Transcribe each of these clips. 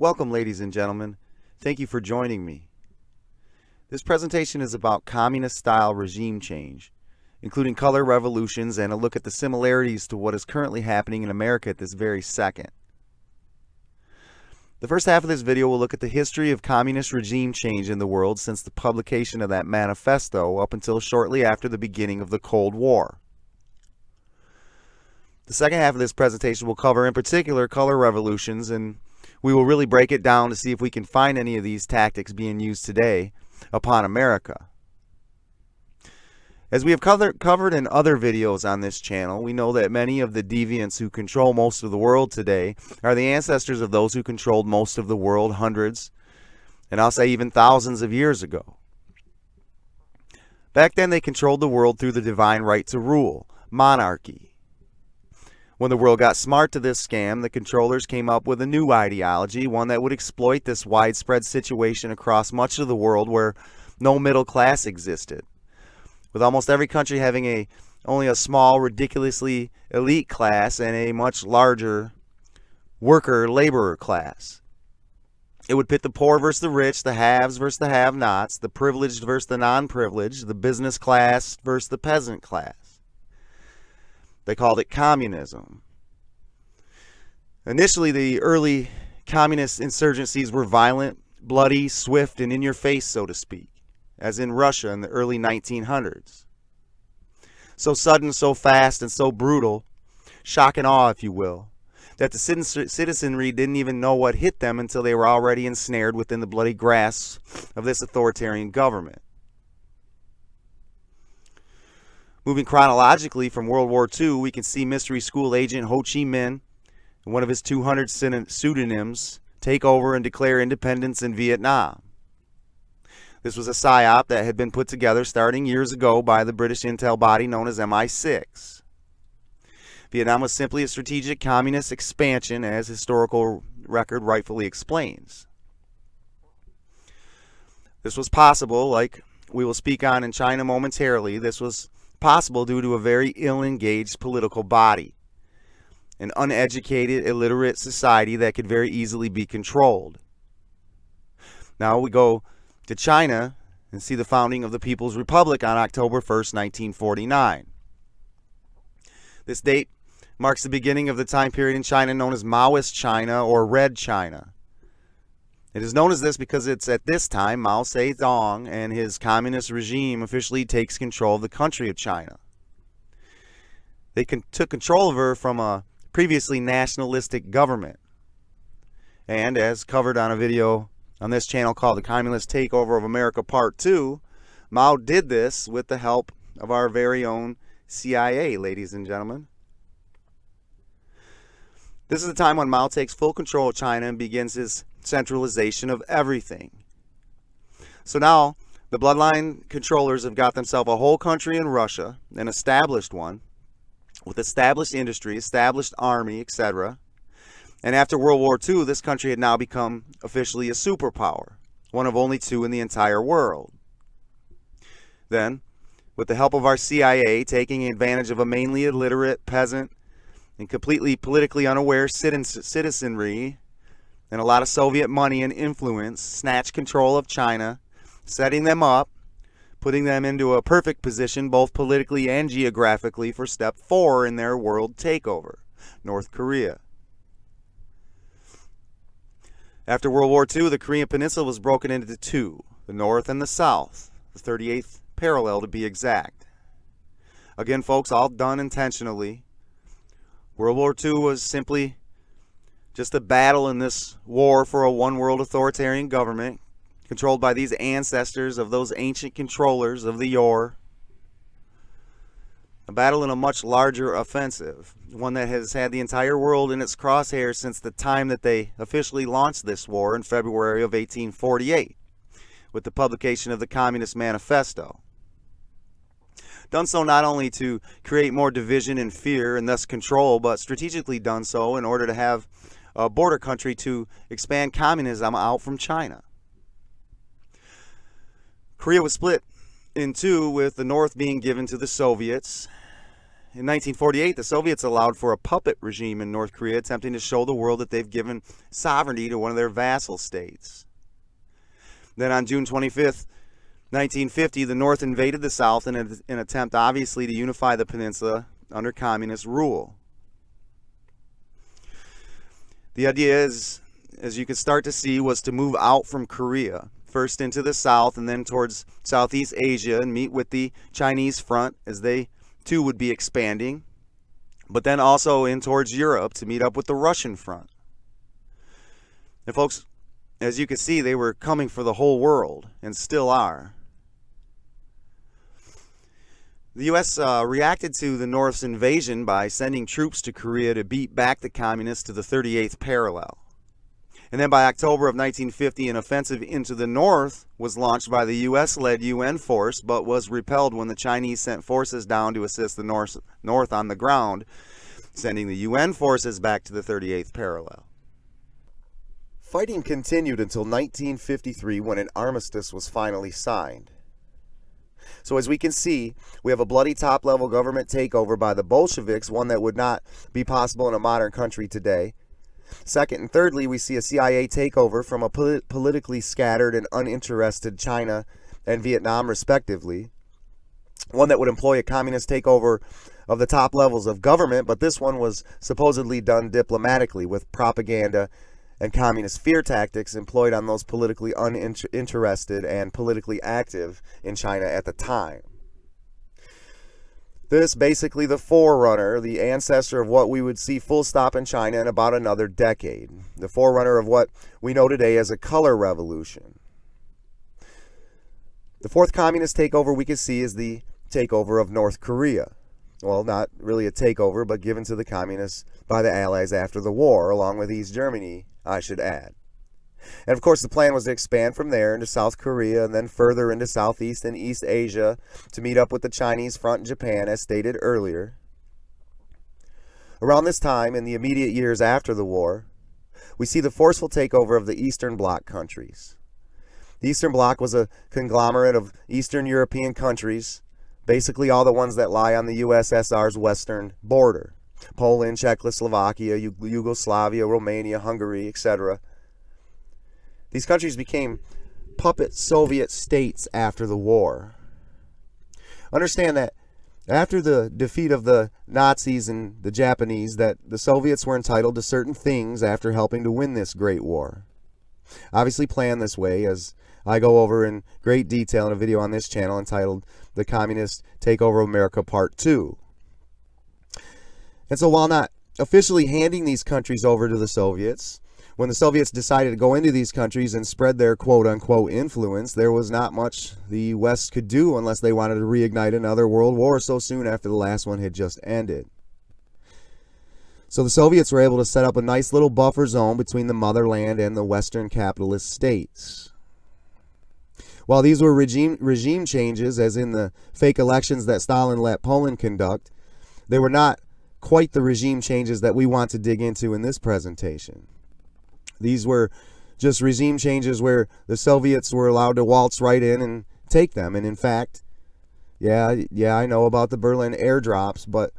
Welcome, ladies and gentlemen. Thank you for joining me. This presentation is about communist-style regime change, including color revolutions and a look at the similarities to what is currently happening in America at this very second. The first half of this video will look at the history of communist regime change in the world since the publication of that manifesto up until shortly after the beginning of the Cold War. The second half of this presentation will cover in particular color revolutions, and we will really break it down to see if we can find any of these tactics being used today upon America. As we have covered in other videos on this channel, we know that many of the deviants who control most of the world today are the ancestors of those who controlled most of the world hundreds, and I'll say even thousands of years ago. Back then they controlled the world through the divine right to rule, monarchy. When the world got smart to this scam, the controllers came up with a new ideology, one that would exploit this widespread situation across much of the world where no middle class existed, with almost every country having only a small, ridiculously elite class and a much larger worker laborer class. It would pit the poor versus the rich, the haves versus the have-nots, the privileged versus the non-privileged, the business class versus the peasant class. They called it communism. Initially, the early communist insurgencies were violent, bloody, swift, and in your face, so to speak, as in Russia in the early 1900s. So sudden, so fast, and so brutal, shock and awe, if you will, that the citizenry didn't even know what hit them until they were already ensnared within the bloody grasp of this authoritarian government. Moving chronologically from World War II, we can see mystery school agent Ho Chi Minh and one of his 200 pseudonyms take over and declare independence in Vietnam. This was a psyop that had been put together starting years ago by the British intel body known as MI6. Vietnam was simply a strategic communist expansion, as historical record rightfully explains. This was possible, like we will speak on in China momentarily. This was possible due to a very ill-engaged political body, an uneducated, illiterate society that could very easily be controlled. Now we go to China and see the founding of the People's Republic on October 1st, 1949. This date marks the beginning of the time period in China known as Maoist China or Red China. It is known as this because it's at this time Mao Zedong and his communist regime officially takes control of the country of China. They took control of her from a previously nationalistic government. And as covered on a video on this channel called The Communist Takeover of America Part 2, Mao did this with the help of our very own CIA, ladies and gentlemen. This is the time when Mao takes full control of China and begins his centralization of everything. So now the bloodline controllers have got themselves a whole country in Russia, an established one, with established industry, established army, etc. And after World War II, this country had now become officially a superpower, one of only two in the entire world. Then, with the help of our CIA taking advantage of a mainly illiterate peasant and completely politically unaware citizenry, and a lot of Soviet money and influence, snatch control of China, setting them up, putting them into a perfect position both politically and geographically for step 4 in their world takeover, North Korea. After World War II, the Korean Peninsula was broken into two, the North and the South, the 38th parallel to be exact. Again, folks, all done intentionally. World War II was simply just a battle in this war for a one-world authoritarian government controlled by these ancestors of those ancient controllers of the yore. A battle in a much larger offensive, one that has had the entire world in its crosshairs since the time that they officially launched this war in February of 1848 with the publication of the Communist Manifesto. Done so not only to create more division and fear and thus control, but strategically done so in order to have a border country to expand communism out from China. Korea was split in two, with the North being given to the Soviets In 1948, the Soviets allowed for a puppet regime in North Korea, attempting to show the world that they've given sovereignty to one of their vassal states. Then on June 25th, 1950, the North invaded the South in an attempt, obviously, to unify the peninsula under communist rule. The idea is, as you can start to see, was to move out from Korea, first into the South and then towards Southeast Asia and meet with the Chinese front as they too would be expanding, but then also in towards Europe to meet up with the Russian front. And folks, as you can see, they were coming for the whole world and still are. The U.S. reacted to the North's invasion by sending troops to Korea to beat back the communists to the 38th parallel. And then by October of 1950, an offensive into the North was launched by the U.S.-led UN force, but was repelled when the Chinese sent forces down to assist the North on the ground, sending the UN forces back to the 38th parallel. Fighting continued until 1953 when an armistice was finally signed. So as we can see, we have a bloody top-level government takeover by the Bolsheviks, one that would not be possible in a modern country today. Second and thirdly, we see a CIA takeover from a politically scattered and uninterested China and Vietnam, respectively. One that would employ a communist takeover of the top levels of government, but this one was supposedly done diplomatically with propaganda and communist fear tactics employed on those politically uninterested and politically active in China at the time. This basically the forerunner, the ancestor of what we would see full stop in China in about another decade. The forerunner of what we know today as a color revolution. The fourth communist takeover we can see is the takeover of North Korea. Well, not really a takeover, but given to the communists by the Allies after the war, along with East Germany, I should add. And of course, the plan was to expand from there into South Korea and then further into Southeast and East Asia to meet up with the Chinese front in Japan, as stated earlier. Around this time, in the immediate years after the war, we see the forceful takeover of the Eastern Bloc countries. The Eastern Bloc was a conglomerate of Eastern European countries, basically all the ones that lie on the USSR's western border. Poland, Czechoslovakia, Yugoslavia, Romania, Hungary, etc. These countries became puppet Soviet states after the war. Understand that after the defeat of the Nazis and the Japanese, that the Soviets were entitled to certain things after helping to win this great war. Obviously planned this way, as I go over in great detail in a video on this channel entitled The Communist Takeover of America Part 2. And so while not officially handing these countries over to the Soviets, when the Soviets decided to go into these countries and spread their quote-unquote influence, there was not much the West could do unless they wanted to reignite another world war so soon after the last one had just ended. So the Soviets were able to set up a nice little buffer zone between the motherland and the Western capitalist states. While these were regime changes, as in the fake elections that Stalin let Poland conduct, they were not quite the regime changes that we want to dig into in this presentation. These were just regime changes where the Soviets were allowed to waltz right in and take them. And in fact, yeah, I know about the Berlin airdrops, but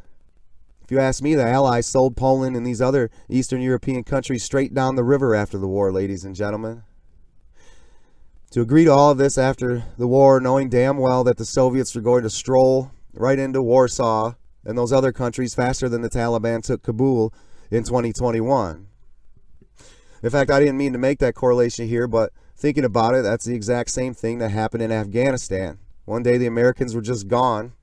if you ask me, the Allies sold Poland and these other Eastern European countries straight down the river after the war, ladies and gentlemen. To agree to all of this after the war, knowing damn well that the Soviets were going to stroll right into Warsaw and those other countries faster than the Taliban took Kabul in 2021. In fact, I didn't mean to make that correlation here, but thinking about it, that's the exact same thing that happened in Afghanistan. One day the Americans were just gone,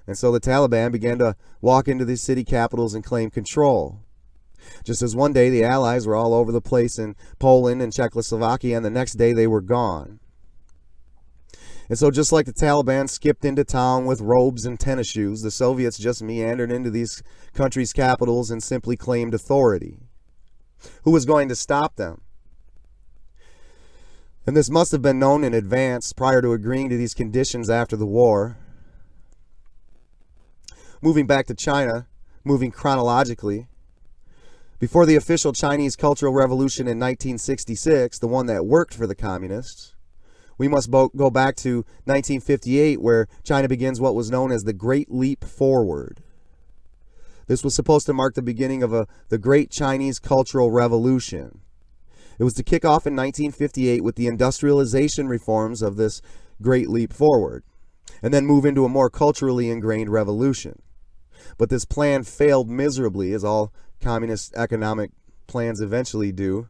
and so the Taliban began to walk into these city capitals and claim control. Just as one day the Allies were all over the place in Poland and Czechoslovakia, and the next day they were gone. And so just like the Taliban skipped into town with robes and tennis shoes, the Soviets just meandered into these countries' capitals and simply claimed authority. Who was going to stop them? And this must have been known in advance prior to agreeing to these conditions after the war. Moving back to China, moving chronologically, before the official Chinese Cultural Revolution in 1966, the one that worked for the communists, we must go back to 1958, where China begins what was known as the Great Leap Forward. This was supposed to mark the beginning of the Great Chinese Cultural Revolution. It was to kick off in 1958 with the industrialization reforms of this Great Leap Forward, and then move into a more culturally ingrained revolution. But this plan failed miserably, as all communist economic plans eventually do,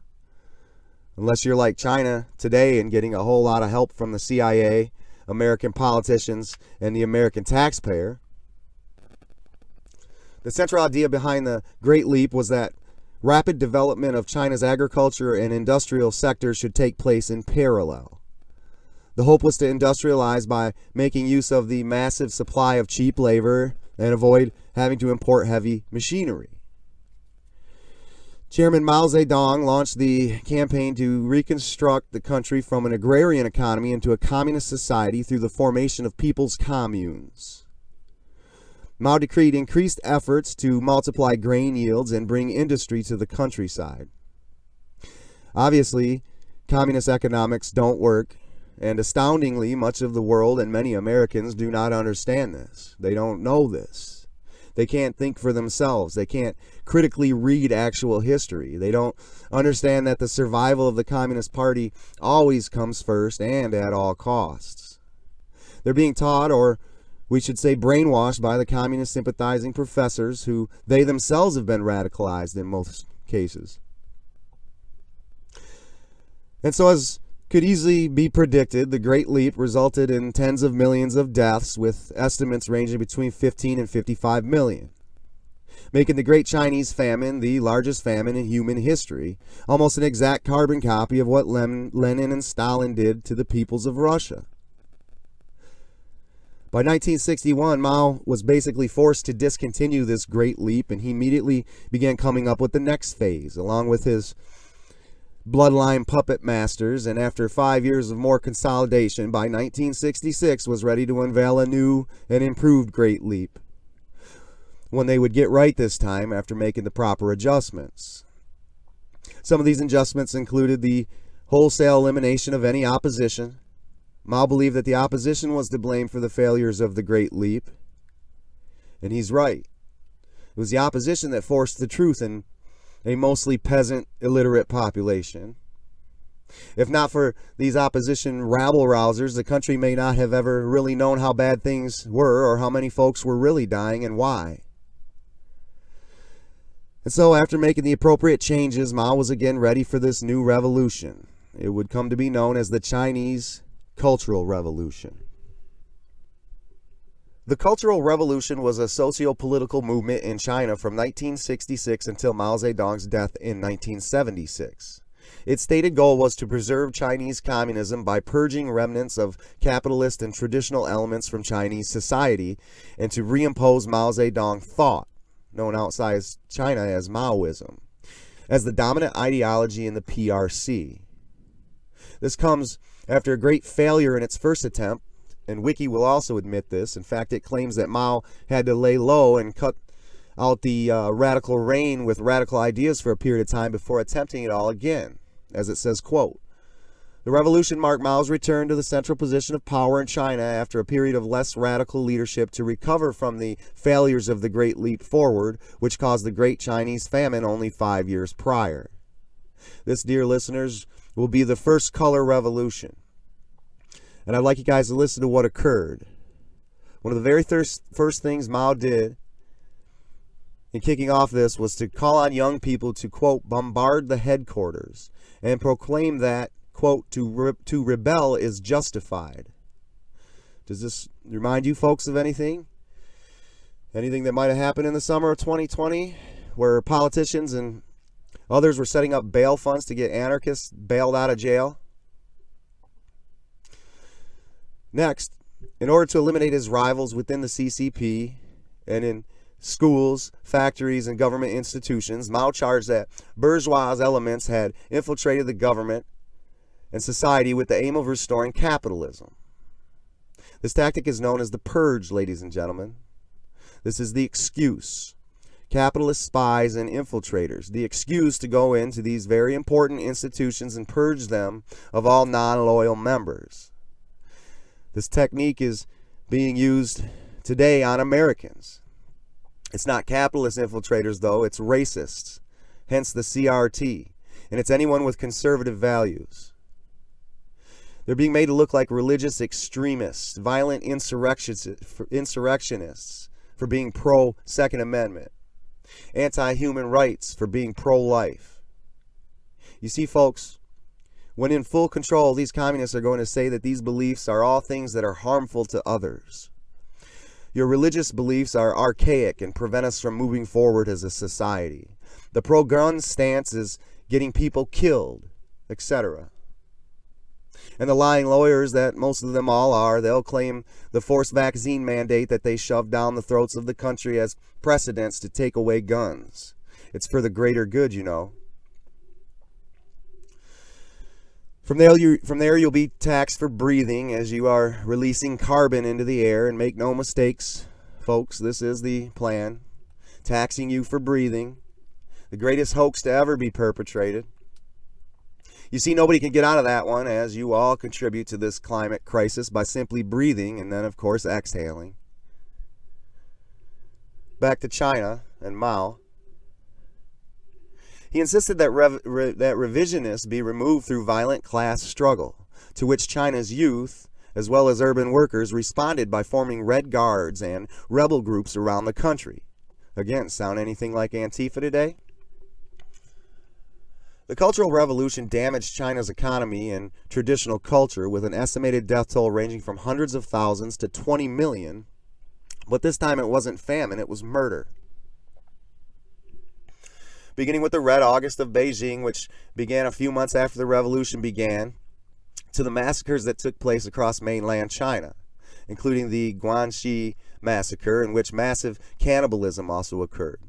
unless you're like China today and getting a whole lot of help from the CIA, American politicians, and the American taxpayer. The central idea behind the Great Leap was that rapid development of China's agriculture and industrial sectors should take place in parallel. The hope was to industrialize by making use of the massive supply of cheap labor and avoid having to import heavy machinery. Chairman Mao Zedong launched the campaign to reconstruct the country from an agrarian economy into a communist society through the formation of people's communes. Mao decreed increased efforts to multiply grain yields and bring industry to the countryside. Obviously, communist economics don't work, and astoundingly, much of the world and many Americans do not understand this. They don't know this. They can't think for themselves. They can't critically read actual history. They don't understand that the survival of the Communist Party always comes first and at all costs. They're being taught, or we should say brainwashed, by the communist sympathizing professors who they themselves have been radicalized in most cases. And so, as could easily be predicted, the Great Leap resulted in tens of millions of deaths, with estimates ranging between 15 and 55 million, making the Great Chinese Famine the largest famine in human history, almost an exact carbon copy of what Lenin and Stalin did to the peoples of Russia. By 1961, Mao was basically forced to discontinue this Great Leap, and he immediately began coming up with the next phase, along with his bloodline puppet masters, and after 5 years of more consolidation, by 1966 was ready to unveil a new and improved Great Leap, when they would get right this time after making the proper adjustments. Some of these adjustments included the wholesale elimination of any opposition. Mao believed that the opposition was to blame for the failures of the Great Leap, and he's right. It was the opposition that forced the truth in a mostly peasant, illiterate population. If not for these opposition rabble-rousers, the country may not have ever really known how bad things were or how many folks were really dying and why. And so, after making the appropriate changes, Mao was again ready for this new revolution. It would come to be known as the Chinese Cultural Revolution. The Cultural Revolution was a socio-political movement in China from 1966 until Mao Zedong's death in 1976. Its stated goal was to preserve Chinese communism by purging remnants of capitalist and traditional elements from Chinese society, and to reimpose Mao Zedong thought, known outside China as Maoism, as the dominant ideology in the PRC. This comes after a great failure in its first attempt, and Wiki will also admit this. In fact, it claims that Mao had to lay low and cut out the radical reign with radical ideas for a period of time before attempting it all again. As it says, quote, "The revolution marked Mao's return to the central position of power in China after a period of less radical leadership to recover from the failures of the Great Leap Forward, which caused the Great Chinese Famine only 5 years prior." This, dear listeners, will be the first color revolution. And I'd like you guys to listen to what occurred. One of the very first things Mao did in kicking off this was to call on young people to, quote, bombard the headquarters and proclaim that, quote, to rebel is justified. Does this remind you folks of anything? Anything that might have happened in the summer of 2020 where politicians and others were setting up bail funds to get anarchists bailed out of jail? Next, in order to eliminate his rivals within the CCP and in schools, factories, and government institutions, Mao charged that bourgeois elements had infiltrated the government and society with the aim of restoring capitalism. This tactic is known as the purge, ladies and gentlemen. This is the excuse. Capitalist spies and infiltrators, the excuse to go into these very important institutions and purge them of all non-loyal members. This technique is being used today on Americans. It's not capitalist infiltrators, though, it's racists, hence the CRT, and it's anyone with conservative values. They're being made to look like religious extremists, violent insurrectionists for being pro-Second Amendment, anti-human rights for being pro-life. You see, folks, when in full control, these communists are going to say that these beliefs are all things that are harmful to others. Your religious beliefs are archaic and prevent us from moving forward as a society. The pro-gun stance is getting people killed, etc. And the lying lawyers that most of them all are, they'll claim the forced vaccine mandate that they shoved down the throats of the country as precedents to take away guns. It's for the greater good, you know. From there, you'll be taxed for breathing as you are releasing carbon into the air. And make no mistakes, folks, this is the plan. Taxing you for breathing. The greatest hoax to ever be perpetrated. You see, nobody can get out of that one, as you all contribute to this climate crisis by simply breathing and then, of course, exhaling. Back to China and Mao. He insisted that that revisionists be removed through violent class struggle, to which China's youth, as well as urban workers, responded by forming Red Guards and rebel groups around the country. Again, sound anything like Antifa today? The Cultural Revolution damaged China's economy and traditional culture with an estimated death toll ranging from hundreds of thousands to 20 million. But this time it wasn't famine, it was murder. Beginning with the Red August of Beijing, which began a few months after the revolution began, to the massacres that took place across mainland China, including the Guanxi massacre, in which massive cannibalism also occurred.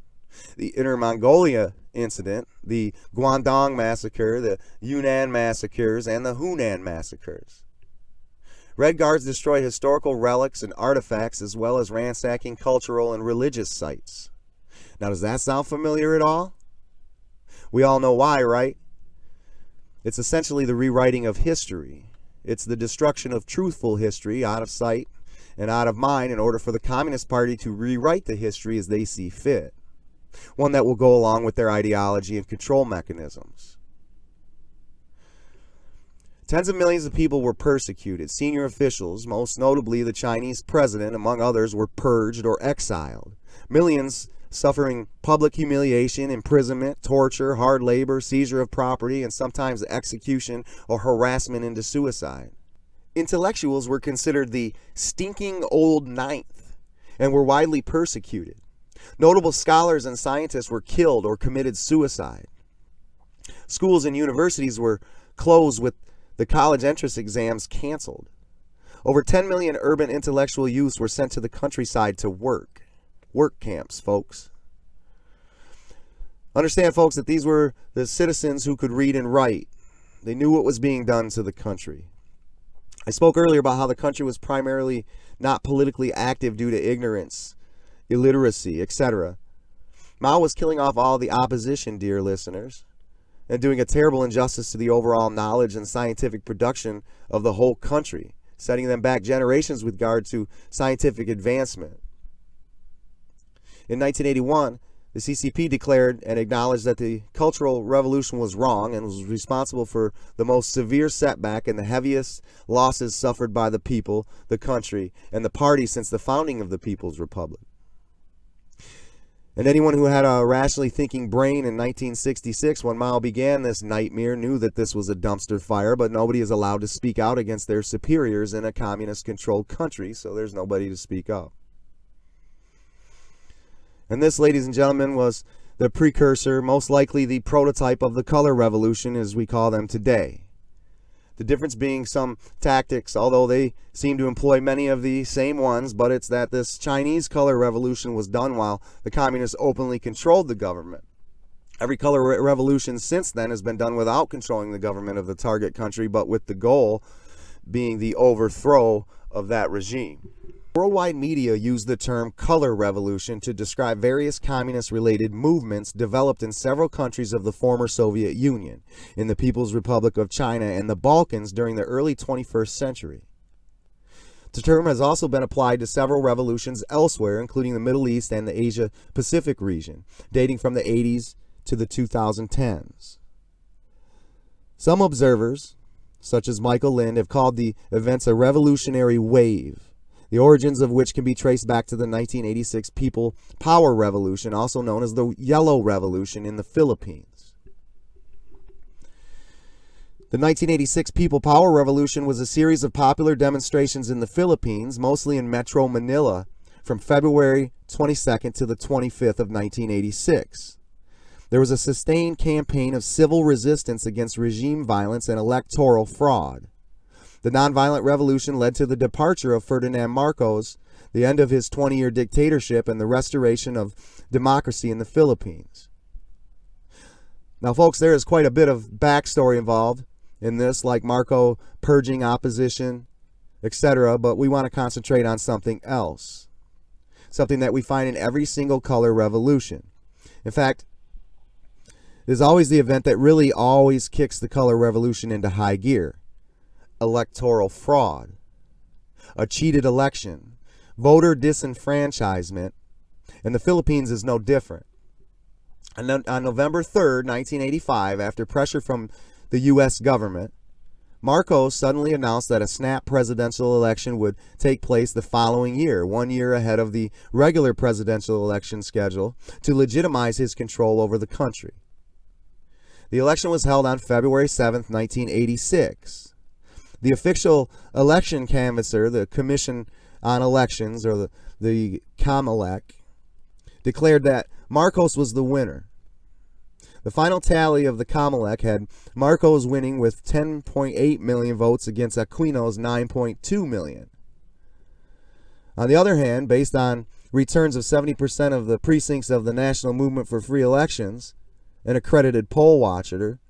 The Inner Mongolia incident, the Guangdong massacre, the Yunnan massacres, and the Hunan massacres. Red Guards destroyed historical relics and artifacts as well as ransacking cultural and religious sites. Now, does that sound familiar at all? We all know why, right? It's essentially the rewriting of history. It's the destruction of truthful history out of sight and out of mind in order for the Communist Party to rewrite the history as they see fit. One that will go along with their ideology and control mechanisms. Tens of millions of people were persecuted. Senior officials, most notably the Chinese president, among others, were purged or exiled. Millions suffering public humiliation, imprisonment, torture, hard labor, seizure of property, and sometimes execution or harassment into suicide. Intellectuals were considered the stinking old ninth and were widely persecuted. Notable scholars and scientists were killed or committed suicide. Schools and universities were closed with the college entrance exams canceled. Over 10 million urban intellectual youths were sent to the countryside to work. Work camps, folks. Understand, folks, that these were the citizens who could read and write. They knew what was being done to the country. I spoke earlier about how the country was primarily not politically active due to ignorance, illiteracy, etc. Mao was killing off all the opposition, dear listeners, and doing a terrible injustice to the overall knowledge and scientific production of the whole country, setting them back generations with regard to scientific advancement. In 1981, the CCP declared and acknowledged that the Cultural Revolution was wrong and was responsible for the most severe setback and the heaviest losses suffered by the people, the country, and the party since the founding of the People's Republic. And anyone who had a rationally thinking brain in 1966, when Mao began this nightmare, knew that this was a dumpster fire, but nobody is allowed to speak out against their superiors in a communist-controlled country, so there's nobody to speak up. And this, ladies and gentlemen, was the precursor, most likely the prototype of the color revolution as we call them today. The difference being some tactics, although they seem to employ many of the same ones, but it's that this Chinese color revolution was done while the communists openly controlled the government. Every color revolution since then has been done without controlling the government of the target country, but with the goal being the overthrow of that regime. Worldwide media use the term color revolution to describe various communist-related movements developed in several countries of the former Soviet Union, in the People's Republic of China, and the Balkans during the early 21st century. The term has also been applied to several revolutions elsewhere, including the Middle East and the Asia-Pacific region, dating from the 80s to the 2010s. Some observers, such as Michael Lind, have called the events a revolutionary wave, the origins of which can be traced back to the 1986 People Power Revolution, also known as the Yellow Revolution in the Philippines. The 1986 People Power Revolution was a series of popular demonstrations in the Philippines, mostly in Metro Manila, from February 22nd to the 25th of 1986. There was a sustained campaign of civil resistance against regime violence and electoral fraud. The nonviolent revolution led to the departure of Ferdinand Marcos, the end of his 20-year dictatorship, and the restoration of democracy in the Philippines. Now, folks, there is quite a bit of backstory involved in this, like Marco purging opposition, etc., but we want to concentrate on something else, something that we find in every single color revolution. In fact, it is always the event that really always kicks the color revolution into high gear: electoral fraud, a cheated election, voter disenfranchisement, and the Philippines is no different. And then on November 3rd, 1985, after pressure from the U.S. government, Marcos suddenly announced that a snap presidential election would take place the following year, 1 year ahead of the regular presidential election schedule, to legitimize his control over the country. The election was held on February 7th, 1986. The official election canvasser, the Commission on Elections, or the COMELEC, declared that Marcos was the winner. The final tally of the COMELEC had Marcos winning with 10.8 million votes against Aquino's 9.2 million. On the other hand, based on returns of 70% of the precincts of the National Movement for Free Elections, an accredited poll watcher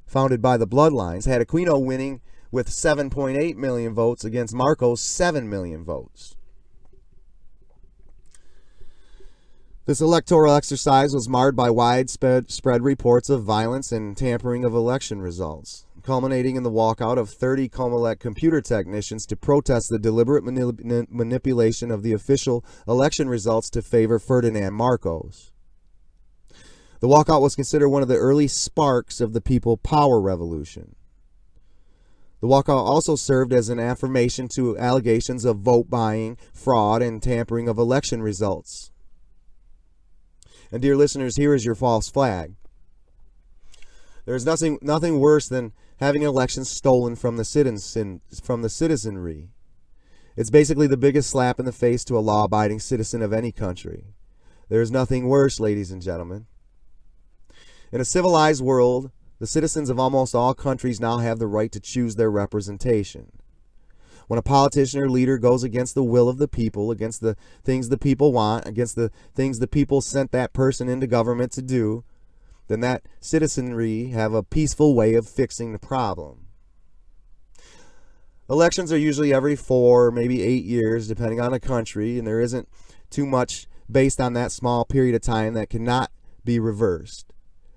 founded by the Bloodlines, had Aquino winning with 7.8 million votes against Marcos' 7 million votes. This electoral exercise was marred by widespread reports of violence and tampering of election results, culminating in the walkout of 30 COMELEC computer technicians to protest the deliberate manipulation of the official election results to favor Ferdinand Marcos. The walkout was considered one of the early sparks of the People Power Revolution. The walkout also served as an affirmation to allegations of vote buying, fraud, and tampering of election results. And dear listeners, here is your false flag. There is nothing worse than having elections stolen from the citizenry. It's basically the biggest slap in the face to a law-abiding citizen of any country. There is nothing worse, ladies and gentlemen. In a civilized world, the citizens of almost all countries now have the right to choose their representation. When a politician or leader goes against the will of the people, against the things the people want, against the things the people sent that person into government to do, then that citizenry have a peaceful way of fixing the problem. Elections are usually every 4, maybe 8 years, depending on the country, and there isn't too much based on that small period of time that cannot be reversed.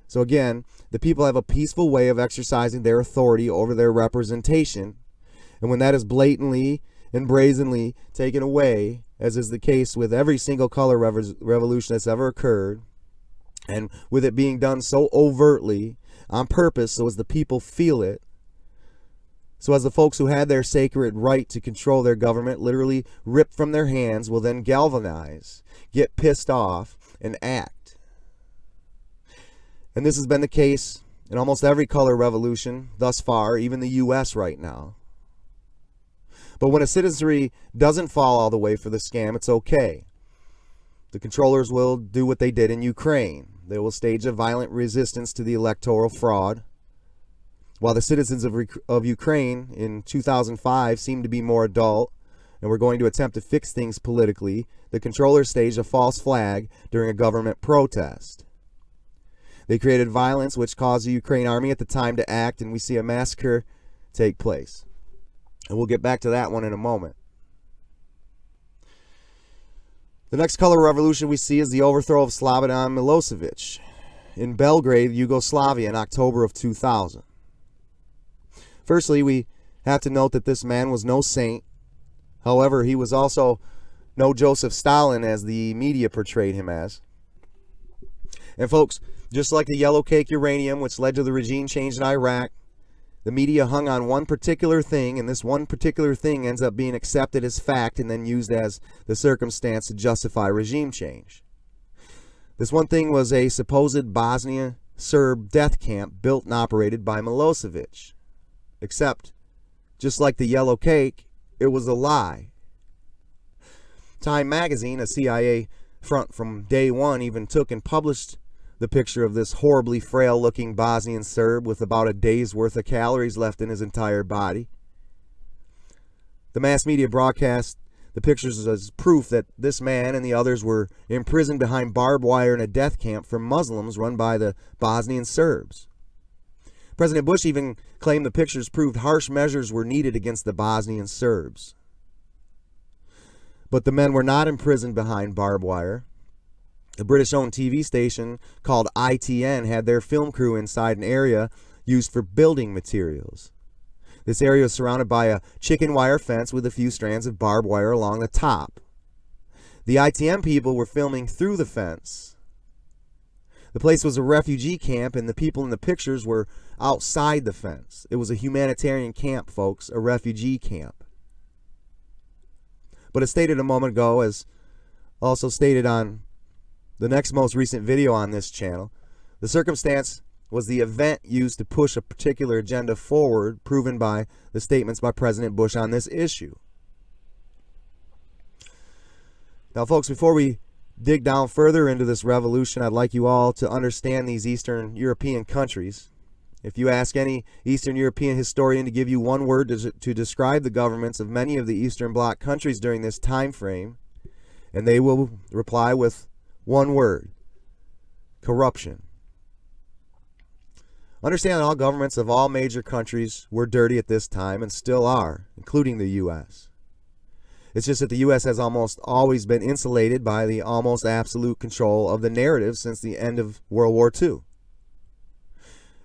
So again, the people have a peaceful way of exercising their authority over their representation. And when that is blatantly and brazenly taken away, as is the case with every single color revolution that's ever occurred, and with it being done so overtly, on purpose, so as the people feel it, so as the folks who had their sacred right to control their government literally ripped from their hands, will then galvanize, get pissed off, and act. And this has been the case in almost every color revolution thus far, even the U.S. right now. But when a citizenry doesn't fall all the way for the scam, it's okay. The controllers will do what they did in Ukraine. They will stage a violent resistance to the electoral fraud. While the citizens of Ukraine in 2005 seemed to be more adult and were going to attempt to fix things politically, the controllers staged a false flag during a government protest. They created violence which caused the Ukraine army at the time to act, and we see a massacre take place. And we'll get back to that one in a moment. The next color revolution we see is the overthrow of Slobodan Milosevic in Belgrade, Yugoslavia in October of 2000. Firstly, we have to note that this man was no saint, However, he was also no Joseph Stalin as the media portrayed him as. And folks, just like the yellow cake uranium, which led to the regime change in Iraq, the media hung on one particular thing, and this one particular thing ends up being accepted as fact and then used as the circumstance to justify regime change. This one thing was a supposed Bosnia Serb death camp built and operated by Milosevic. Except, just like the yellow cake, it was a lie. Time magazine, a CIA front from day one, even took and published the picture of this horribly frail-looking Bosnian Serb with about a day's worth of calories left in his entire body. The mass media broadcast the pictures as proof that this man and the others were imprisoned behind barbed wire in a death camp for Muslims run by the Bosnian Serbs. President Bush even claimed the pictures proved harsh measures were needed against the Bosnian Serbs. But the men were not imprisoned behind barbed wire. The British-owned TV station called ITN had their film crew inside an area used for building materials. This area was surrounded by a chicken wire fence with a few strands of barbed wire along the top. The ITN people were filming through the fence. The place was a refugee camp, and the people in the pictures were outside the fence. It was a humanitarian camp, folks, a refugee camp. But as stated a moment ago, as also stated on the next most recent video on this channel, the circumstance was the event used to push a particular agenda forward, proven by the statements by President Bush on this issue. Now, folks, before we dig down further into this revolution, I'd like you all to understand these Eastern European countries. If you ask any Eastern European historian to give you one word to describe the governments of many of the Eastern Bloc countries during this time frame, and they will reply with one word: corruption. Understand that all governments of all major countries were dirty at this time and still are, including the U.S. It's just that the U.S. has almost always been insulated by the almost absolute control of the narrative since the end of World War II.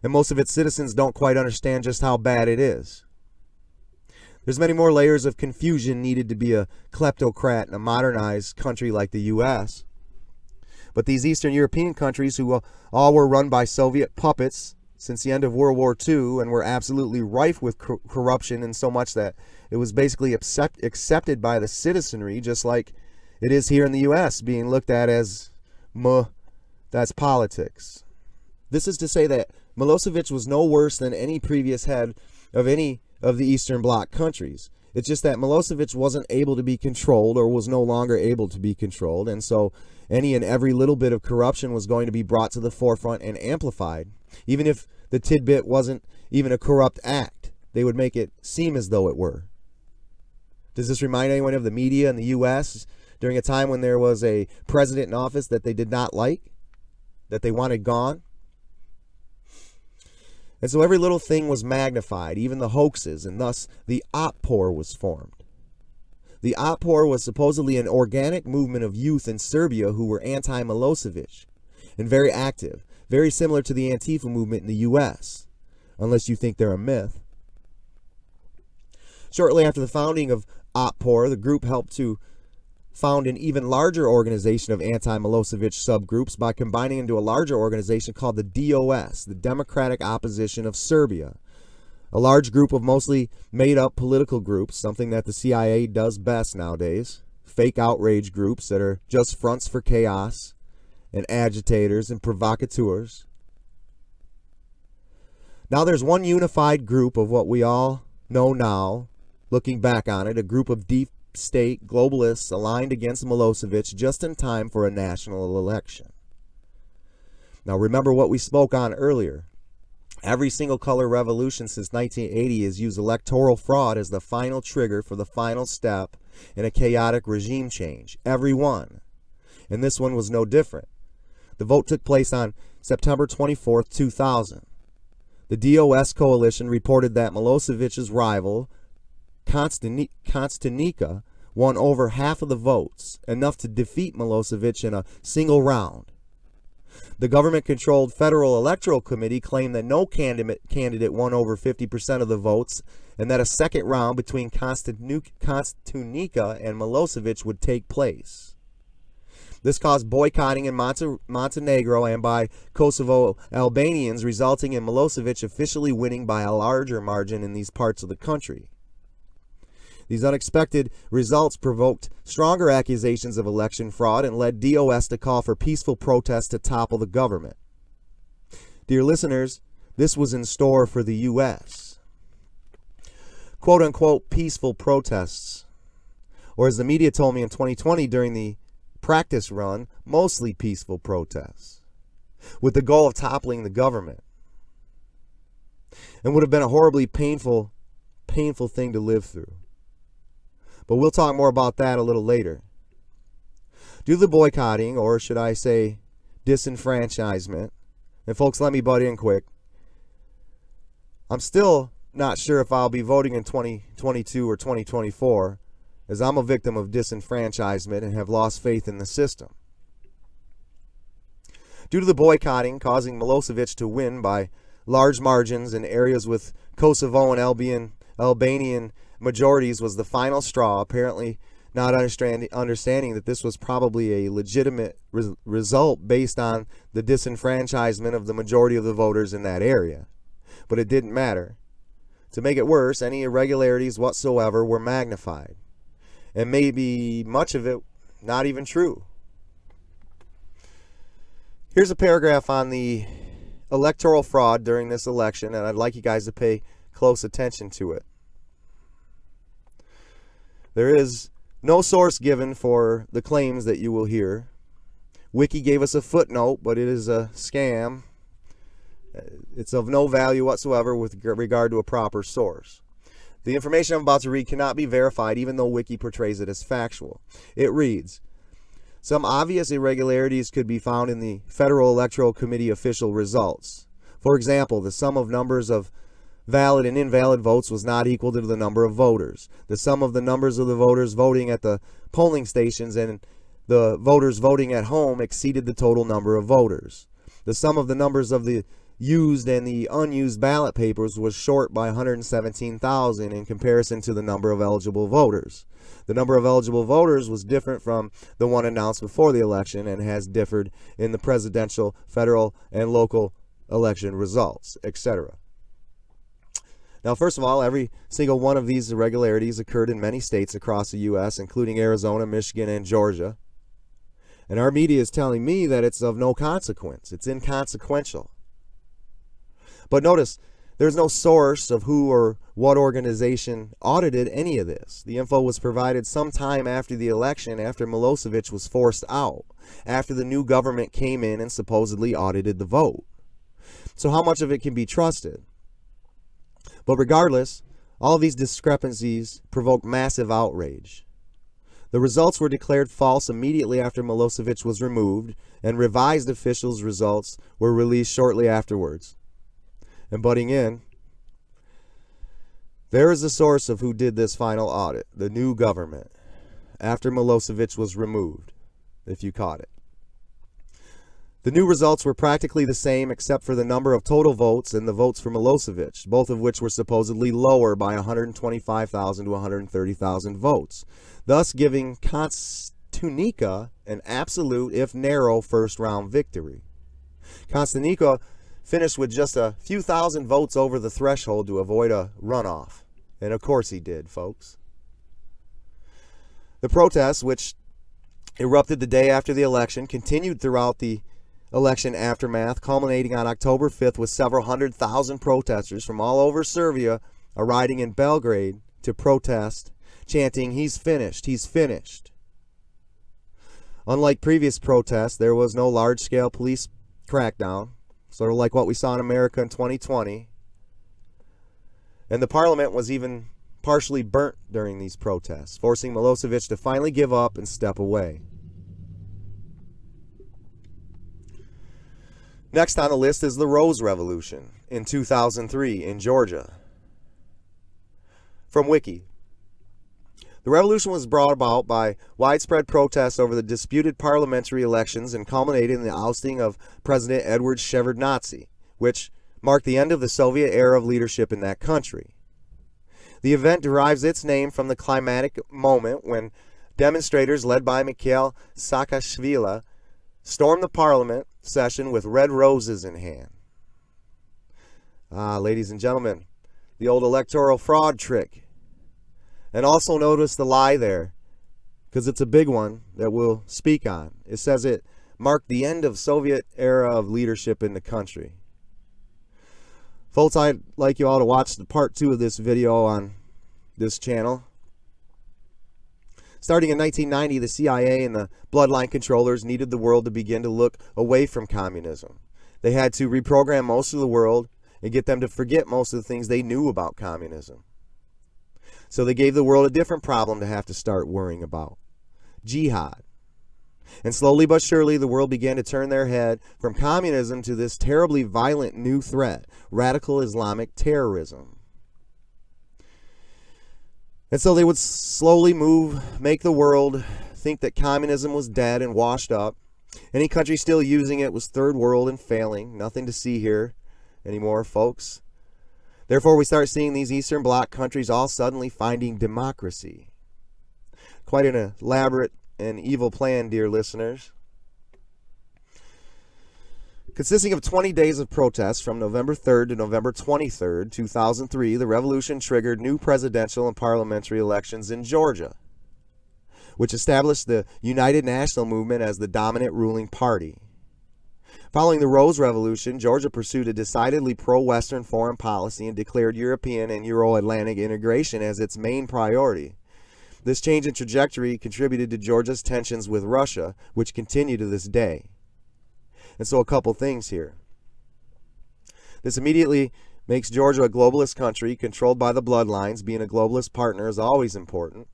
And most of its citizens don't quite understand just how bad it is. There's many more layers of confusion needed to be a kleptocrat in a modernized country like the U.S. But these Eastern European countries, who all were run by Soviet puppets since the end of World War II and were absolutely rife with corruption, in so much that it was basically accepted by the citizenry, just like it is here in the U.S., being looked at as, that's politics. This is to say that Milosevic was no worse than any previous head of any of the Eastern Bloc countries. It's just that Milosevic wasn't able to be controlled, or was no longer able to be controlled, and so any and every little bit of corruption was going to be brought to the forefront and amplified. Even if the tidbit wasn't even a corrupt act, they would make it seem as though it were. Does this remind anyone of the media in the U.S. during a time when there was a president in office that they did not like, that they wanted gone? And so every little thing was magnified, even the hoaxes, and thus the Otpor was formed. The Otpor was supposedly an organic movement of youth in Serbia who were anti-Milosevic and very active, very similar to the Antifa movement in the U.S., unless you think they're a myth. Shortly after the founding of Otpor, the group helped to found an even larger organization of anti-Milosevic subgroups by combining into a larger organization called the DOS, the Democratic Opposition of Serbia, a large group of mostly made-up political groups, something that the CIA does best nowadays, fake outrage groups that are just fronts for chaos and agitators and provocateurs. Now there's one unified group of what we all know now, looking back on it, a group of deep state globalists aligned against Milosevic just in time for a national election. Now remember what we spoke on earlier. Every single color revolution since 1980 has used electoral fraud as the final trigger for the final step in a chaotic regime change. Every one. And this one was no different. The vote took place on September 24th, 2000. The DOS coalition reported that Milosevic's rival, Kostunica, won over half of the votes, enough to defeat Milosevic in a single round. The government-controlled Federal Electoral Committee claimed that no candidate won over 50% of the votes and that a second round between Kostunica and Milosevic would take place. This caused boycotting in Montenegro and by Kosovo Albanians, resulting in Milosevic officially winning by a larger margin in these parts of the country. These unexpected results provoked stronger accusations of election fraud and led DOS to call for peaceful protests to topple the government. Dear listeners, this was in store for the U.S. Quote-unquote peaceful protests, or as the media told me in 2020 during the practice run, mostly peaceful protests, with the goal of toppling the government, and would have been a horribly painful thing to live through. But we'll talk more about that a little later. Due to the boycotting, or should I say disenfranchisement, and folks, let me butt in quick, I'm still not sure if I'll be voting in 2022 or 2024, as I'm a victim of disenfranchisement and have lost faith in the system. Due to the boycotting causing Milosevic to win by large margins in areas with Kosovo and Albanian majorities was the final straw, apparently not understanding that this was probably a legitimate result based on the disenfranchisement of the majority of the voters in that area. But it didn't matter. To make it worse, any irregularities whatsoever were magnified, and maybe much of it not even true. Here's a paragraph on the electoral fraud during this election, and I'd like you guys to pay close attention to it. There is no source given for the claims that you will hear. Wiki gave us a footnote, but it is a scam. It's of no value whatsoever with regard to a proper source. The information I'm about to read cannot be verified, even though Wiki portrays it as factual. It reads, some obvious irregularities could be found in the Federal Electoral Committee official results. For example, the sum of numbers of valid and invalid votes was not equal to the number of voters. The sum of the numbers of the voters voting at the polling stations and the voters voting at home exceeded the total number of voters. The sum of the numbers of the used and the unused ballot papers was short by 117,000 in comparison to the number of eligible voters. The number of eligible voters was different from the one announced before the election and has differed in the presidential, federal, and local election results, etc. Now, first of all, every single one of these irregularities occurred in many states across the U.S., including Arizona, Michigan, and Georgia. And our media is telling me that it's of no consequence. It's inconsequential. But notice, there's no source of who or what organization audited any of this. The info was provided sometime after the election, after Milosevic was forced out, after the new government came in and supposedly audited the vote. So how much of it can be trusted? But regardless, all of these discrepancies provoked massive outrage. The results were declared false immediately after Milosevic was removed, and revised officials' results were released shortly afterwards. And butting in, there is the source of who did this final audit, the new government, after Milosevic was removed, if you caught it. The new results were practically the same except for the number of total votes and the votes for Milosevic, both of which were supposedly lower by 125,000 to 130,000 votes, thus giving Kostunica an absolute, if narrow, first-round victory. Kostunica finished with just a few thousand votes over the threshold to avoid a runoff. And of course he did, folks. The protests, which erupted the day after the election, continued throughout the election aftermath, culminating on October 5th with several 100,000 protesters from all over Serbia arriving in Belgrade to protest, chanting, "He's finished, he's finished." Unlike previous protests, there was no large-scale police crackdown, sort of like what we saw in America in 2020. And the parliament was even partially burnt during these protests, forcing Milosevic to finally give up and step away. Next on the list is the Rose Revolution in 2003 in Georgia. From Wiki. The revolution was brought about by widespread protests over the disputed parliamentary elections and culminated in the ousting of President Edward Shevardnadze, which marked the end of the Soviet era of leadership in that country. The event derives its name from the climactic moment when demonstrators led by Mikhail Saakashvili stormed the parliament session with red roses in hand. Ladies and gentlemen, the old electoral fraud trick. And also notice the lie there, because it's a big one that we'll speak on. It says it marked the end of Soviet era of leadership in the country. Folks, I'd like you all to watch the part 2 of this video on this channel. Starting in 1990, the CIA and the bloodline controllers needed the world to begin to look away from communism. They had to reprogram most of the world and get them to forget most of the things they knew about communism. So they gave the world a different problem to have to start worrying about: jihad. And slowly but surely, the world began to turn their head from communism to this terribly violent new threat: radical Islamic terrorism. And so they would slowly make the world think that communism was dead and washed up. Any country still using it was third world and failing. Nothing to see here anymore, folks. Therefore, we start seeing these Eastern Bloc countries all suddenly finding democracy. Quite an elaborate and evil plan, dear listeners. Consisting of 20 days of protests from November 3rd to November 23rd, 2003, the revolution triggered new presidential and parliamentary elections in Georgia, which established the United National Movement as the dominant ruling party. Following the Rose Revolution, Georgia pursued a decidedly pro-Western foreign policy and declared European and Euro-Atlantic integration as its main priority. This change in trajectory contributed to Georgia's tensions with Russia, which continue to this day. And so a couple things here. This immediately makes Georgia a globalist country controlled by the bloodlines. Being a globalist partner is always important.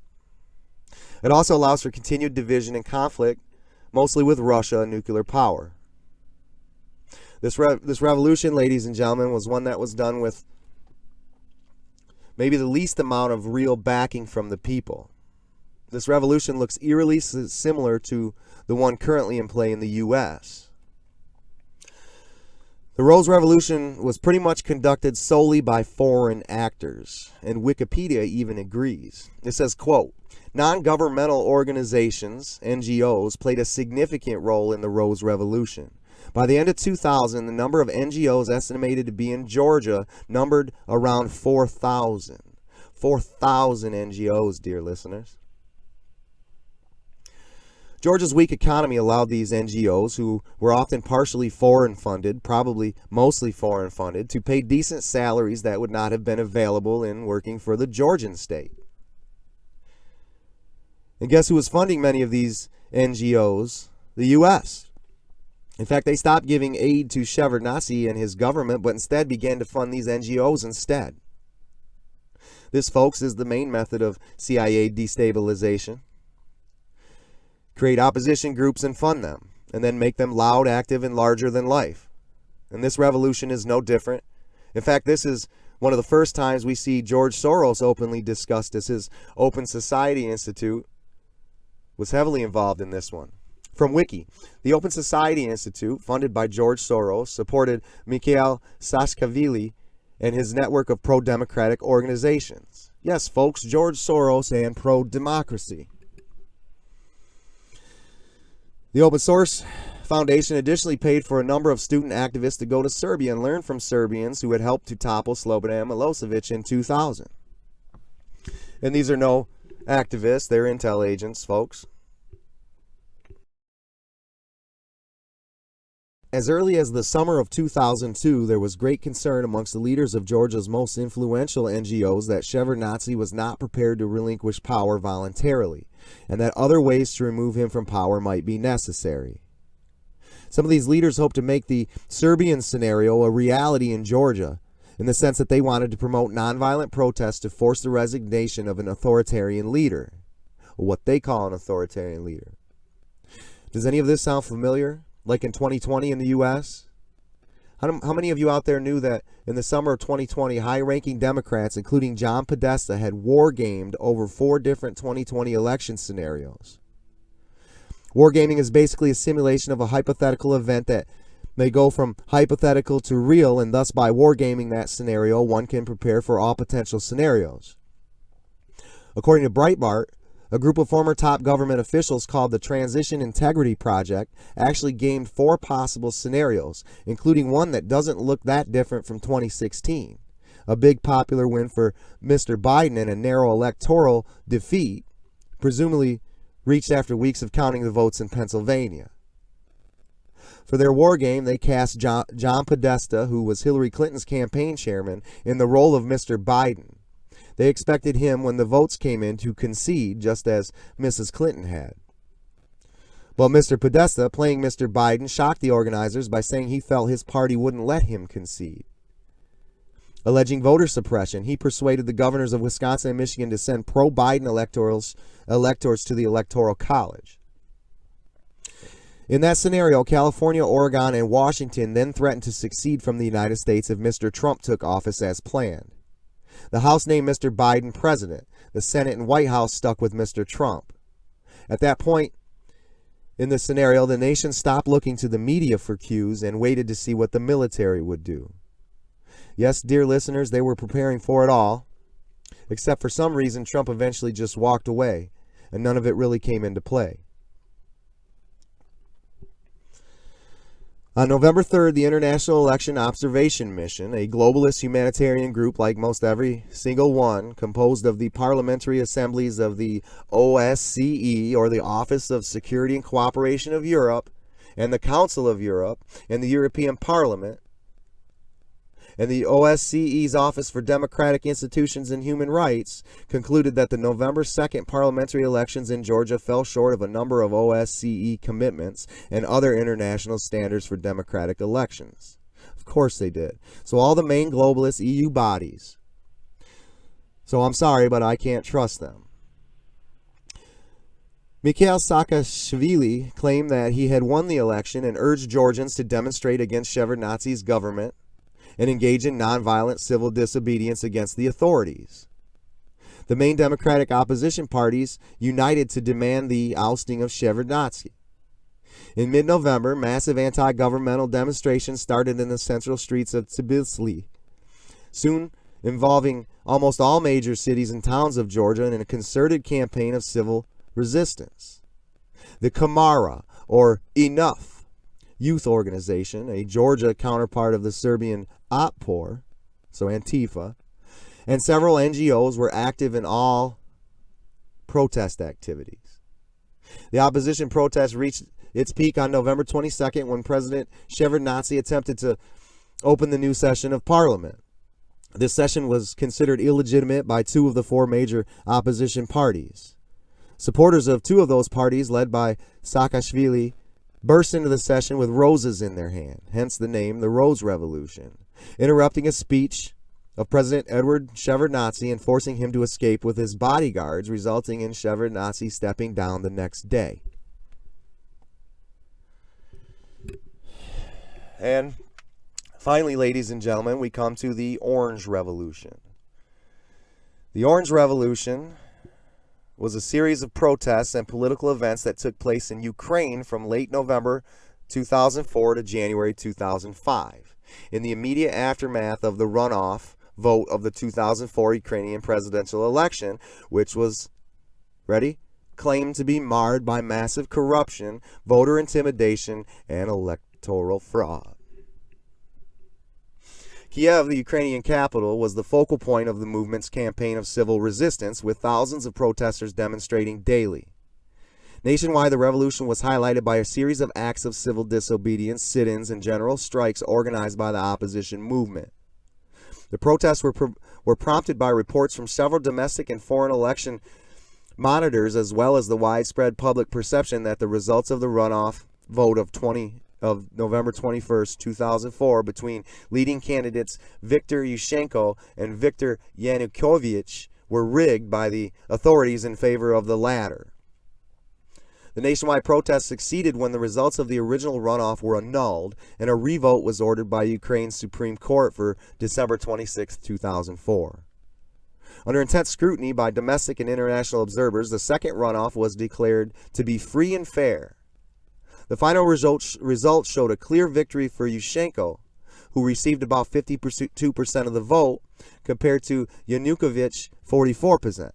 It also allows for continued division and conflict, mostly with Russia and nuclear power. This revolution, ladies and gentlemen, was one that was done with maybe the least amount of real backing from the people. This revolution looks eerily similar to the one currently in play in the U.S. The Rose Revolution was pretty much conducted solely by foreign actors, and Wikipedia even agrees. It says, quote, "Non-governmental organizations, NGOs, played a significant role in the Rose Revolution. By the end of 2000, the number of NGOs estimated to be in Georgia numbered around 4,000. 4,000 NGOs, dear listeners. Georgia's weak economy allowed these NGOs, who were often partially foreign funded, probably mostly foreign funded, to pay decent salaries that would not have been available in working for the Georgian state. And guess who was funding many of these NGOs? The U.S. In fact, they stopped giving aid to Shevardnadze and his government, but instead began to fund these NGOs instead. This, folks, is the main method of CIA destabilization. Create opposition groups and fund them, and then make them loud, active, and larger than life. And this revolution is no different. In fact, this is one of the first times we see George Soros openly discussed, as his Open Society Institute was heavily involved in this one. From Wiki, the Open Society Institute, funded by George Soros, supported Mikhail Saakashvili and his network of pro-democratic organizations. Yes, folks, George Soros and pro-democracy. The Open Source Foundation additionally paid for a number of student activists to go to Serbia and learn from Serbians who had helped to topple Slobodan Milosevic in 2000. And these are no activists, they're intel agents, folks. As early as the summer of 2002, there was great concern amongst the leaders of Georgia's most influential NGOs that Shevardnadze was not prepared to relinquish power voluntarily, and that other ways to remove him from power might be necessary. Some of these leaders hoped to make the Serbian scenario a reality in Georgia, in the sense that they wanted to promote nonviolent protests to force the resignation of an authoritarian leader, or what they call an authoritarian leader. Does any of this sound familiar? Like in 2020 in the U.S.? How many of you out there knew that in the summer of 2020, high-ranking Democrats, including John Podesta, had war-gamed over 4 different 2020 election scenarios? Wargaming is basically a simulation of a hypothetical event that may go from hypothetical to real, and thus by wargaming that scenario, one can prepare for all potential scenarios. According to Breitbart, a group of former top government officials called the Transition Integrity Project actually gamed 4 possible scenarios, including one that doesn't look that different from 2016. A big popular win for Mr. Biden and a narrow electoral defeat, presumably reached after weeks of counting the votes in Pennsylvania. For their war game, they cast John Podesta, who was Hillary Clinton's campaign chairman, in the role of Mr. Biden. They expected him, when the votes came in, to concede, just as Mrs. Clinton had. But Mr. Podesta, playing Mr. Biden, shocked the organizers by saying he felt his party wouldn't let him concede. Alleging voter suppression, he persuaded the governors of Wisconsin and Michigan to send pro-Biden electors to the Electoral College. In that scenario, California, Oregon, and Washington then threatened to secede from the United States if Mr. Trump took office as planned. The House named Mr. Biden president. The Senate and White House stuck with Mr. Trump. At that point in the scenario, the nation stopped looking to the media for cues and waited to see what the military would do. Yes, dear listeners, they were preparing for it all, except for some reason Trump eventually just walked away, and none of it really came into play. On November 3rd, the International Election Observation Mission, a globalist humanitarian group like most every single one, composed of the parliamentary assemblies of the OSCE, or the Office of Security and Cooperation of Europe, and the Council of Europe, and the European Parliament, and the OSCE's Office for Democratic Institutions and Human Rights, concluded that the November 2nd parliamentary elections in Georgia fell short of a number of OSCE commitments and other international standards for democratic elections. Of course they did. So all the main globalist EU bodies. So I'm sorry, but I can't trust them. Mikhail Saakashvili claimed that he had won the election and urged Georgians to demonstrate against Shevardnadze's government and engage in nonviolent civil disobedience against the authorities. The main Democratic opposition parties united to demand the ousting of Shevardnadze. In mid-November, massive anti-governmental demonstrations started in the central streets of Tbilisi, soon involving almost all major cities and towns of Georgia in a concerted campaign of civil resistance. The Kamara, or Enough youth organization, a Georgia counterpart of the Serbian Otpor, so Antifa, and several NGOs were active in all protest activities. The opposition protest reached its peak on November 22nd when President Shevardnadze attempted to open the new session of Parliament. This session was considered illegitimate by 2 of the 4 major opposition parties. Supporters of 2 of those parties, led by Saakashvili, burst into the session with roses in their hand, hence the name, the Rose Revolution, interrupting a speech of President Eduard Shevardnadze and forcing him to escape with his bodyguards, resulting in Shevardnadze stepping down the next day. And finally, ladies and gentlemen, we come to the Orange Revolution. The Orange Revolution was a series of protests and political events that took place in Ukraine from late November 2004 to January 2005, in the immediate aftermath of the runoff vote of the 2004 Ukrainian presidential election, which was, ready, claimed to be marred by massive corruption, voter intimidation, and electoral fraud. Kiev, the Ukrainian capital, was the focal point of the movement's campaign of civil resistance, with thousands of protesters demonstrating daily. Nationwide, the revolution was highlighted by a series of acts of civil disobedience, sit-ins, and general strikes organized by the opposition movement. The protests were prompted by reports from several domestic and foreign election monitors, as well as the widespread public perception that the results of the runoff vote of November 21st, 2004, between leading candidates Viktor Yushchenko and Viktor Yanukovych were rigged by the authorities in favor of the latter. The nationwide protest succeeded when the results of the original runoff were annulled and a revote was ordered by Ukraine's Supreme Court for December 26, 2004. Under intense scrutiny by domestic and international observers, the second runoff was declared to be free and fair. The final results showed a clear victory for Yushchenko, who received about 52% of the vote, compared to Yanukovych, 44%.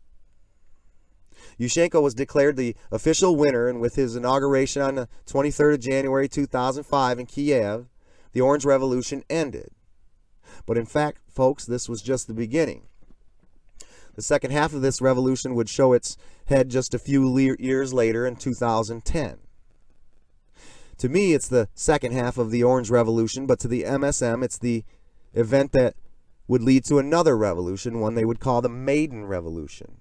Yushchenko was declared the official winner, and with his inauguration on the 23rd of January 2005 in Kiev, the Orange Revolution ended. But in fact, folks, this was just the beginning. The second half of this revolution would show its head just a few years later in 2010. To me, it's the second half of the Orange Revolution, but to the MSM, it's the event that would lead to another revolution, one they would call the Maidan Revolution.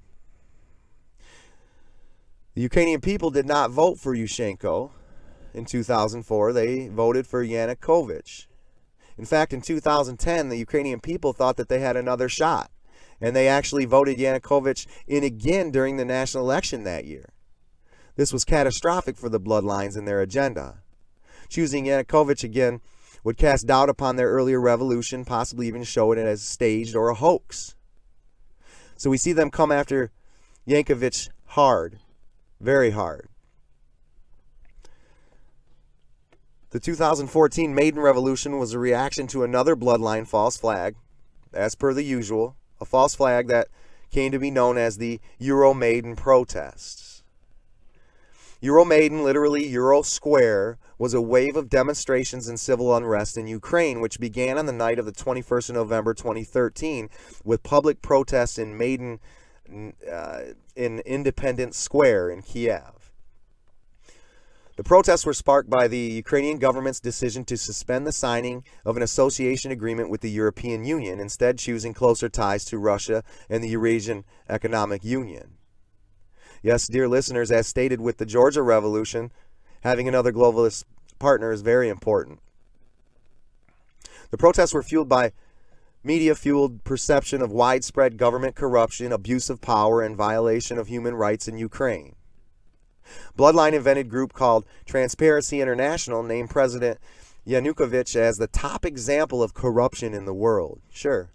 The Ukrainian people did not vote for Yushchenko in 2004. They voted for Yanukovych. In fact, in 2010, the Ukrainian people thought that they had another shot, and they actually voted Yanukovych in again during the national election that year. This was catastrophic for the bloodlines and their agenda. Choosing Yanukovych again would cast doubt upon their earlier revolution, possibly even show it as staged or a hoax. So we see them come after Yanukovych hard, very hard. The 2014 Maidan Revolution was a reaction to another bloodline false flag, as per the usual, a false flag that came to be known as the Euromaidan protests. Euromaidan, literally Euro Square, was a wave of demonstrations and civil unrest in Ukraine, which began on the night of the 21st of November 2013 with public protests in Maidan in Independence Square in Kiev. The protests were sparked by the Ukrainian government's decision to suspend the signing of an association agreement with the European Union, instead choosing closer ties to Russia and the Eurasian Economic Union. Yes, dear listeners, as stated with the Georgia Revolution, having another globalist partner is very important. The protests were fueled by media-fueled perception of widespread government corruption, abuse of power, and violation of human rights in Ukraine. Bloodline-invented group called Transparency International named President Yanukovych as the top example of corruption in the world. Sure.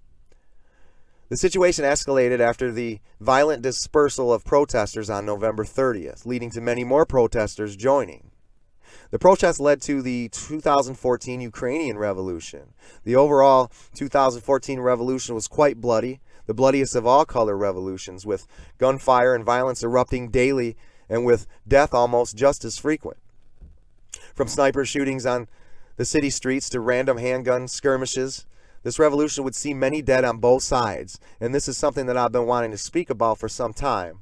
The situation escalated after the violent dispersal of protesters on November 30th, leading to many more protesters joining. The protests led to the 2014 Ukrainian Revolution. The overall 2014 revolution was quite bloody, the bloodiest of all color revolutions, with gunfire and violence erupting daily and with death almost just as frequent. From sniper shootings on the city streets to random handgun skirmishes, this revolution would see many dead on both sides, and this is something that I've been wanting to speak about for some time.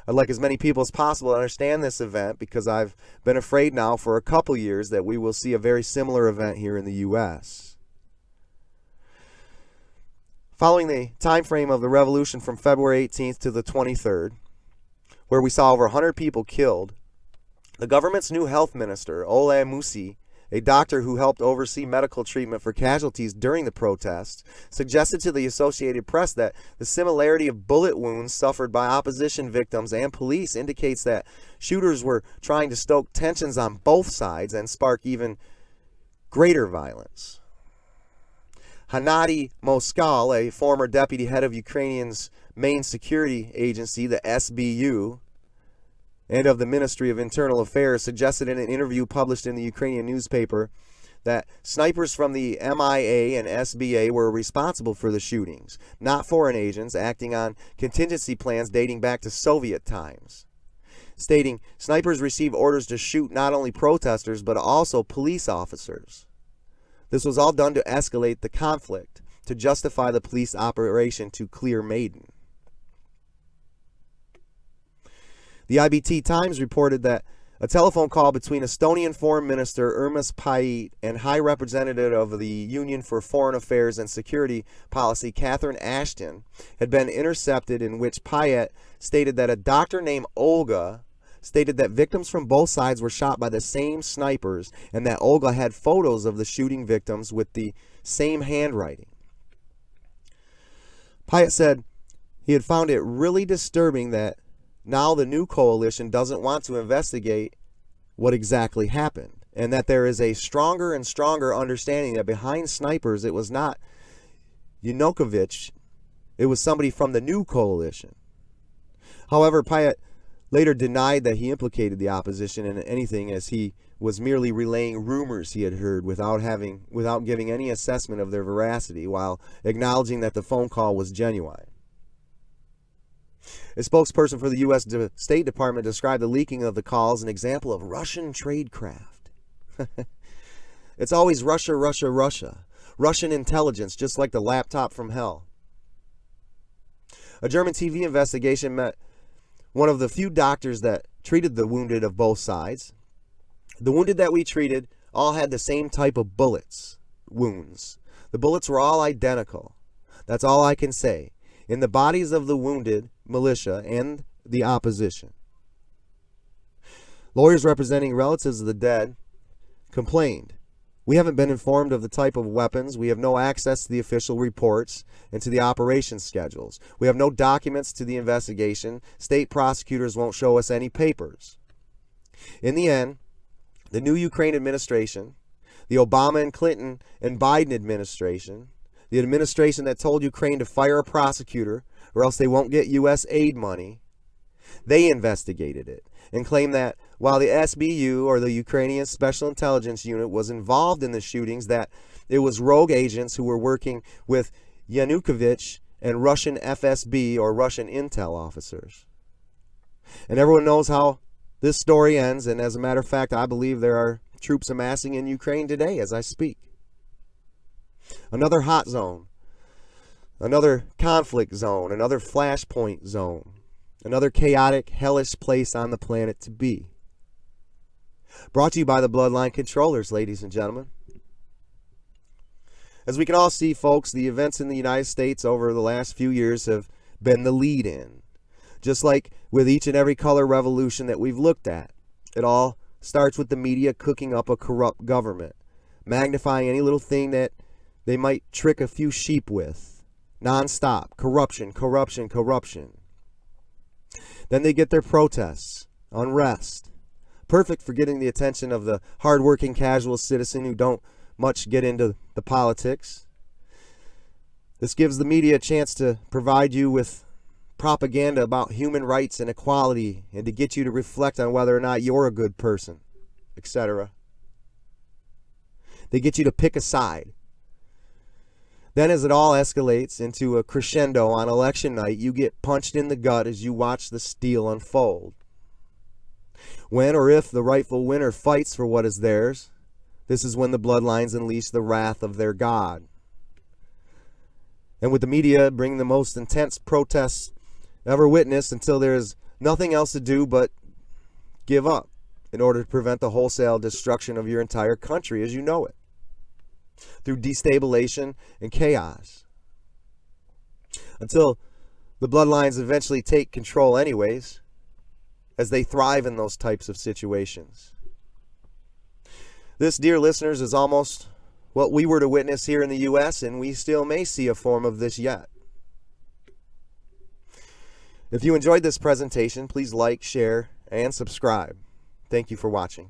I'd like as many people as possible to understand this event because I've been afraid now for a couple years that we will see a very similar event here in the U.S. Following the time frame of the revolution from February 18th to the 23rd, where we saw over 100 people killed, the government's new health minister, Ole Musi, a doctor who helped oversee medical treatment for casualties during the protests, suggested to the Associated Press that the similarity of bullet wounds suffered by opposition victims and police indicates that shooters were trying to stoke tensions on both sides and spark even greater violence. Hannady Moskal, a former deputy head of Ukraine's main security agency, the SBU, and of the Ministry of Internal Affairs, suggested in an interview published in the Ukrainian newspaper that snipers from the MIA and SBA were responsible for the shootings, not foreign agents acting on contingency plans dating back to Soviet times, stating snipers received orders to shoot not only protesters but also police officers. This was all done to escalate the conflict, to justify the police operation to clear Maidan. The IBT Times reported that a telephone call between Estonian Foreign Minister Urmas Paet and High Representative of the Union for Foreign Affairs and Security Policy Catherine Ashton had been intercepted, in which Paet stated that a doctor named Olga stated that victims from both sides were shot by the same snipers and that Olga had photos of the shooting victims with the same handwriting. Paet said he had found it really disturbing that now the new coalition doesn't want to investigate what exactly happened, and that there is a stronger and stronger understanding that behind snipers, it was not Yanukovych, it was somebody from the new coalition. However, Pyatt later denied that he implicated the opposition in anything, as he was merely relaying rumors he had heard without giving any assessment of their veracity, while acknowledging that the phone call was genuine. A spokesperson for the U.S. State Department described the leaking of the call as an example of Russian tradecraft. It's always Russia, Russia, Russia. Russian intelligence, just like the laptop from hell. A German TV investigation met one of the few doctors that treated the wounded of both sides. The wounded that we treated all had the same type of wounds. The bullets were all identical. That's all I can say. In the bodies of the wounded militia and the opposition. Lawyers representing relatives of the dead complained, "We haven't been informed of the type of weapons. We have no access to the official reports and to the operation schedules. We have no documents to the investigation. State prosecutors won't show us any papers." In the end, the new Ukraine administration, the Obama and Clinton and Biden administration, the administration that told Ukraine to fire a prosecutor or else they won't get U.S. aid money, they investigated it and claimed that while the SBU, or the Ukrainian Special Intelligence Unit, was involved in the shootings, that it was rogue agents who were working with Yanukovych and Russian FSB, or Russian intel officers. And everyone knows how this story ends, and as a matter of fact, I believe there are troops amassing in Ukraine today as I speak. Another hot zone, another conflict zone, another flashpoint zone, another chaotic, hellish place on the planet to be. Brought to you by the Bloodline Controllers, ladies and gentlemen. As we can all see, folks, the events in the United States over the last few years have been the lead-in. Just like with each and every color revolution that we've looked at, it all starts with the media cooking up a corrupt government, magnifying any little thing that they might trick a few sheep with. Non-stop. Corruption, corruption, corruption. Then they get their protests, unrest. Perfect for getting the attention of the hardworking casual citizen who don't much get into the politics. This gives the media a chance to provide you with propaganda about human rights and equality, and to get you to reflect on whether or not you're a good person, etc. They get you to pick a side. Then as it all escalates into a crescendo on election night, you get punched in the gut as you watch the steel unfold. When or if the rightful winner fights for what is theirs, this is when the bloodlines unleash the wrath of their God. And with the media bring the most intense protests ever witnessed, until there is nothing else to do but give up in order to prevent the wholesale destruction of your entire country as you know it, through destabilization and chaos. Until the bloodlines eventually take control anyways, as they thrive in those types of situations. This, dear listeners, is almost what we were to witness here in the U.S., and we still may see a form of this yet. If you enjoyed this presentation, please like, share, and subscribe. Thank you for watching.